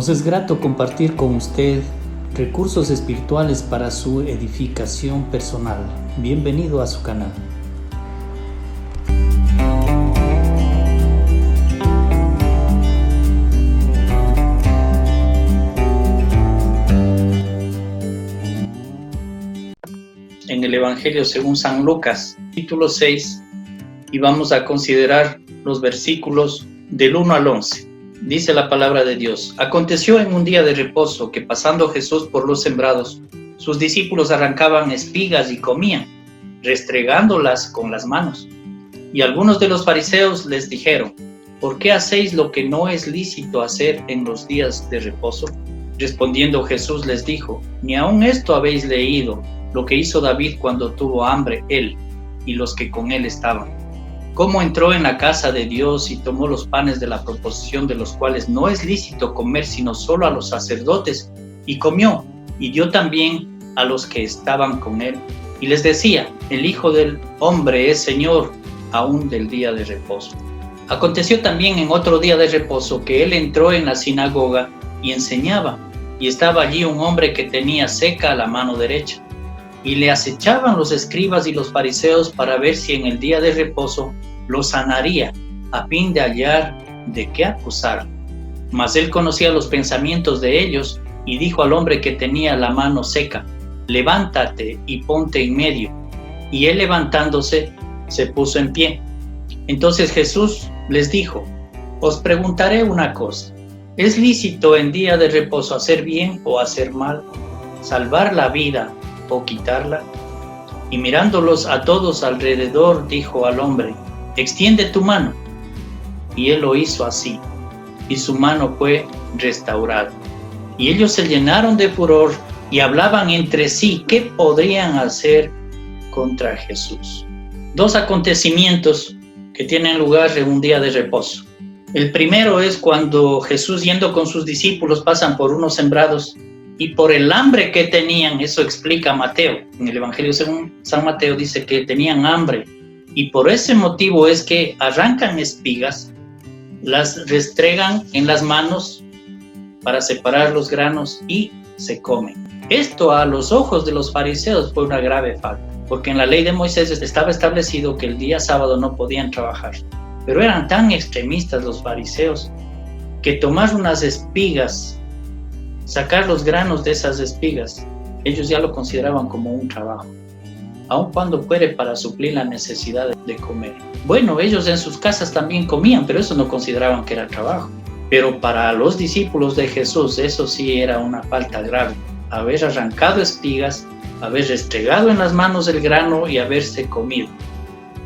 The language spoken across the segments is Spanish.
Nos es grato compartir con usted recursos espirituales para su edificación personal. Bienvenido a su canal. En el Evangelio según San Lucas, capítulo 6, y vamos a considerar los versículos del 1 al 11. Dice la palabra de Dios: Aconteció en un día de reposo que, pasando Jesús por los sembrados, sus discípulos arrancaban espigas y comían, restregándolas con las manos. Y algunos de los fariseos les dijeron: ¿Por qué hacéis lo que no es lícito hacer en los días de reposo? Respondiendo Jesús les dijo: ¿Ni aun esto habéis leído, lo que hizo David cuando tuvo hambre él y los que con él estaban? Cómo entró en la casa de Dios y tomó los panes de la proposición, de los cuales no es lícito comer sino solo a los sacerdotes, y comió, y dio también a los que estaban con él. Y les decía: el Hijo del Hombre es Señor aún del día de reposo. Aconteció también en otro día de reposo que él entró en la sinagoga y enseñaba, y estaba allí un hombre que tenía seca la mano derecha. Y le acechaban los escribas y los fariseos para ver si en el día de reposo lo sanaría, a fin de hallar de qué acusar. Mas él conocía los pensamientos de ellos, y dijo al hombre que tenía la mano seca: levántate y ponte en medio. Y él, levantándose, se puso en pie. Entonces Jesús les dijo: os preguntaré una cosa. ¿Es lícito en día de reposo hacer bien o hacer mal, salvar la vida o quitarla? Y mirándolos a todos alrededor, dijo al hombre: extiende tu mano. Y él lo hizo así, y su mano fue restaurada. Y ellos se llenaron de furor y hablaban entre sí qué podrían hacer contra Jesús. Dos acontecimientos que tienen lugar en un día de reposo. El primero es cuando Jesús, yendo con sus discípulos, pasan por unos sembrados, y por el hambre que tenían, eso explica Mateo. En el Evangelio según San Mateo dice que tenían hambre, y por ese motivo es que arrancan espigas, las restregan en las manos para separar los granos y se comen. Esto a los ojos de los fariseos fue una grave falta, porque en la ley de Moisés estaba establecido que el día sábado no podían trabajar. Pero eran tan extremistas los fariseos que tomar unas espigas, sacar los granos de esas espigas, ellos ya lo consideraban como un trabajo, aun cuando fuere para suplir la necesidad de comer. Bueno, ellos en sus casas también comían, pero eso no consideraban que era trabajo. Pero para los discípulos de Jesús eso sí era una falta grave: haber arrancado espigas, haber restregado en las manos el grano y haberse comido.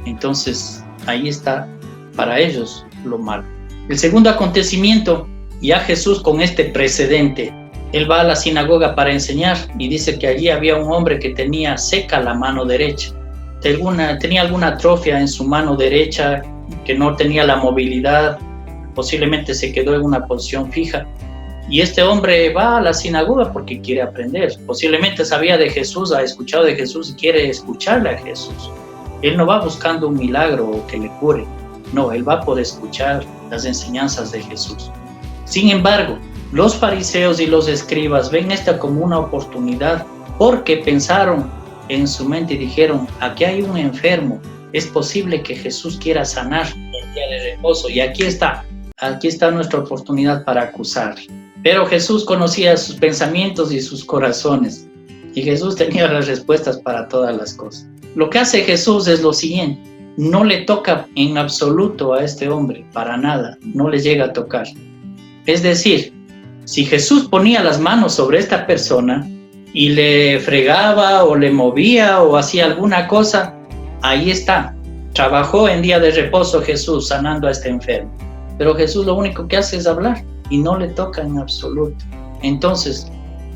Entonces ahí está para ellos lo malo. El segundo acontecimiento, ya Jesús con este precedente, él va a la sinagoga para enseñar y dice que allí había un hombre que tenía seca la mano derecha. Tenía alguna atrofia en su mano derecha, que no tenía la movilidad, posiblemente se quedó en una posición fija. Y este hombre va a la sinagoga porque quiere aprender. Posiblemente sabía de Jesús, ha escuchado de Jesús y quiere escucharle a Jesús. Él no va buscando un milagro o que le cure. No, él va por escuchar las enseñanzas de Jesús. Sin embargo, los fariseos y los escribas ven esta como una oportunidad, porque pensaron en su mente y dijeron: aquí hay un enfermo, es posible que Jesús quiera sanar el día de reposo, y aquí está nuestra oportunidad para acusarle. Pero Jesús conocía sus pensamientos y sus corazones, y Jesús tenía las respuestas para todas las cosas. Lo que hace Jesús es lo siguiente: no le toca en absoluto a este hombre, para nada, no le llega a tocar. Es decir, si Jesús ponía las manos sobre esta persona y le fregaba o le movía o hacía alguna cosa, ahí está. Trabajó en día de reposo Jesús sanando a este enfermo. Pero Jesús lo único que hace es hablar y no le toca en absoluto. Entonces,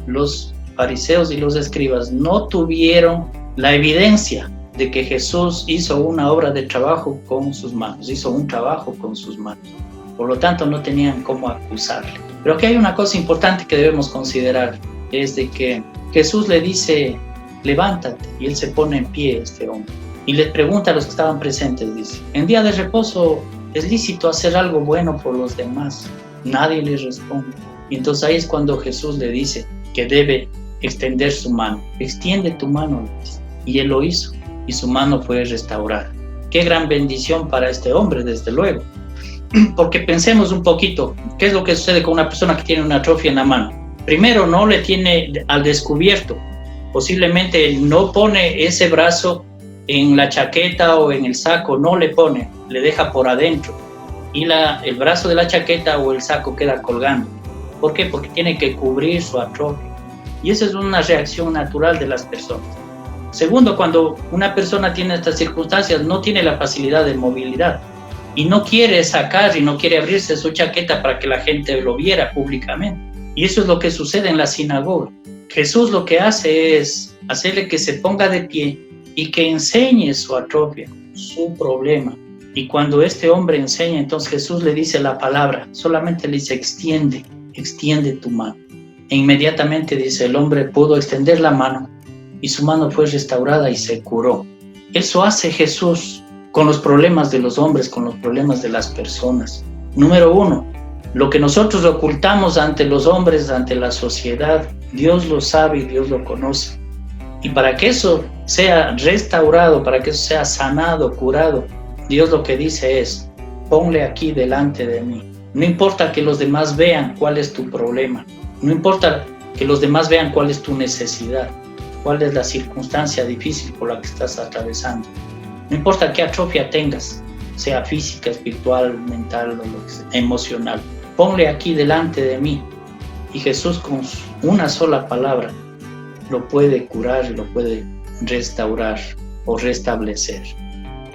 los fariseos y los escribas no tuvieron la evidencia de que Jesús hizo una obra de trabajo con sus manos, hizo un trabajo con sus manos. Por lo tanto, no tenían cómo acusarle. Pero aquí hay una cosa importante que debemos considerar, es de que Jesús le dice: levántate, y él se pone en pie, este hombre, y les pregunta a los que estaban presentes, dice: en día de reposo, ¿es lícito hacer algo bueno por los demás? Nadie le responde. Y entonces ahí es cuando Jesús le dice que debe extender su mano. Extiende tu mano, dice. Y él lo hizo, y su mano fue restaurada. Qué gran bendición para este hombre, desde luego. Porque pensemos un poquito, ¿qué es lo que sucede con una persona que tiene una atrofia en la mano? Primero, no le tiene al descubierto. Posiblemente no pone ese brazo en la chaqueta o en el saco, no le pone, le deja por adentro. Y el brazo de la chaqueta o el saco queda colgando. ¿Por qué? Porque tiene que cubrir su atrofia. Y esa es una reacción natural de las personas. Segundo, cuando una persona tiene estas circunstancias, no tiene la facilidad de movilidad y no quiere sacar y no quiere abrirse su chaqueta para que la gente lo viera públicamente. Y eso es lo que sucede en la sinagoga. Jesús lo que hace es hacerle que se ponga de pie y que enseñe su atrofia, su problema. Y cuando este hombre enseña, entonces Jesús le dice la palabra, solamente le dice extiende tu mano. E inmediatamente dice, el hombre pudo extender la mano y su mano fue restaurada y se curó. Eso hace Jesús con los problemas de los hombres, con los problemas de las personas. Número 1, lo que nosotros ocultamos ante los hombres, ante la sociedad, Dios lo sabe y Dios lo conoce. Y para que eso sea restaurado, para que eso sea sanado, curado, Dios lo que dice es, ponle aquí delante de mí. No importa que los demás vean cuál es tu problema, no importa que los demás vean cuál es tu necesidad, cuál es la circunstancia difícil por la que estás atravesando. No importa qué atrofia tengas, sea física, espiritual, mental o lo que sea, emocional. Ponle aquí delante de mí. Y Jesús con una sola palabra lo puede curar, lo puede restaurar o restablecer.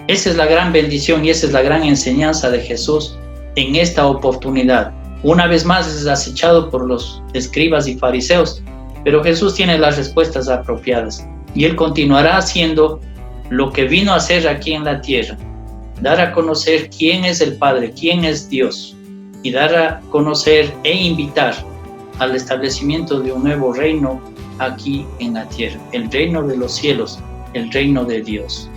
Esa es la gran bendición y esa es la gran enseñanza de Jesús en esta oportunidad. Una vez más es acechado por los escribas y fariseos, pero Jesús tiene las respuestas apropiadas y Él continuará haciendo lo que vino a hacer aquí en la tierra, dar a conocer quién es el Padre, quién es Dios, y dar a conocer e invitar al establecimiento de un nuevo reino aquí en la tierra, el reino de los cielos, el reino de Dios.